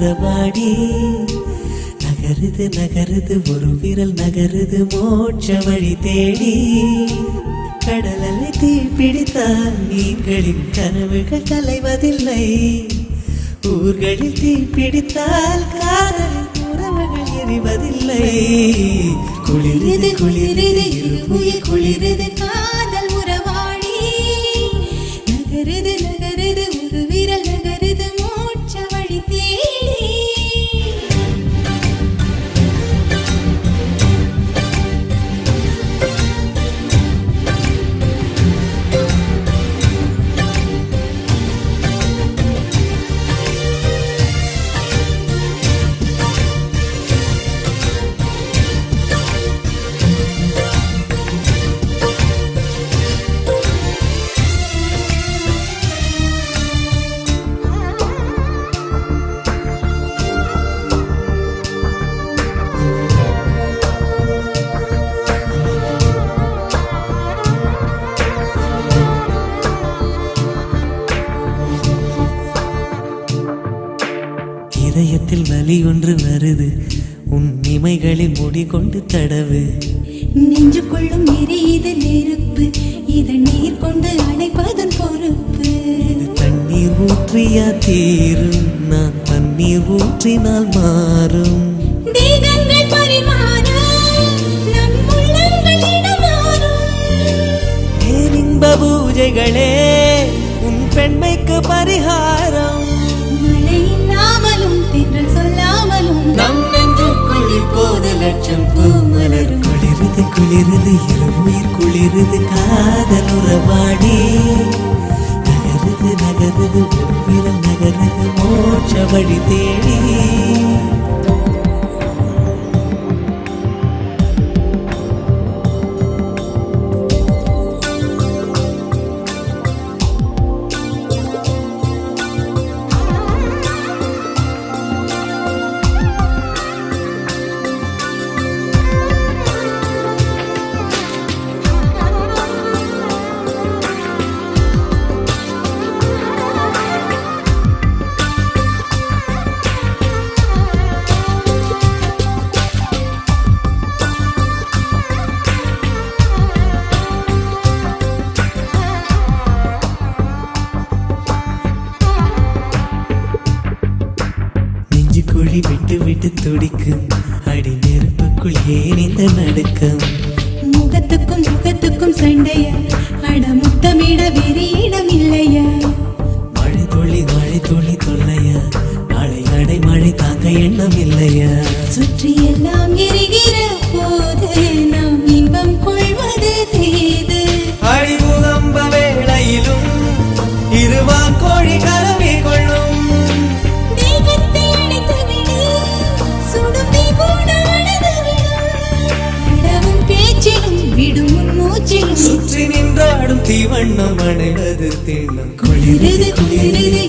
உறவாடி நகருது நகருது ஒரு விரல் நகருது மோட்ச வழி தேடி கடலலை தீ பிடித்தால் மீன்களின் கனவுகள் கலைவதில்லை ஊர்களில் தீ பிடித்தால் காதலின் உறவுகள் எரிவதில்லை குளிரது குளிரது இருமுயிர் குளிரது காதல் உறவாடி நகருது நகருது ஒரு விரல் நகருது மோட்ச வழி தேடி இதயத்தில் வலி ஒன்று வருது உன் இமைகளில் முடி கொண்டு தடவு நெஞ்சு கொள்ளும் எரியுது நெருப்பு இதை நீர் கொண்டு அணைப்பதன் பொறுப்பு இது தண்ணீர் ஊற்றியா தீரும் நான் தண்ணீர் ஊற்றினால் மாறும் தேகங்கள் பரிமாற நம் உள்ளங்கள் இடமாறும் இன்ப பூஜைகளே உன் பெண்மைக்கு பரிகாரம் தென்றல் சொல்லாமலும் நம் நெஞ்சுக்குள் இப்போது லட்சம் பூமலரும் குளிருது குளிருது இருமுயிர் குளிருது காதல் உறவாடி நகருது நகருது ஒரு விரல் நகருது மோட்ச வழி தேடி குழி விட்டு விட்டு துடிக்கும் அடி நெருப்புக்குள் ஏன் இந்த நடுக்கம் முகத்துக்கும் முகத்துக்கும் சண்டைய அட முத்தமிட வேறு இடம் இல்லையா மழை துளி தொல்லையா நாளை அடை மழை தாங்க எண்ணம் இல்லையா சுற்றி எல்லாம் எரிகிற போது நாம் இன்பம் கொள்வது தேது அடிமுகம்ப வேளையிலும் இருவான் கோழி கலவி கொள்ளும் சுற்றி நின்றாடும் தீவண்ணம் அணைவது தீண்ணம் குளிரது குளிரது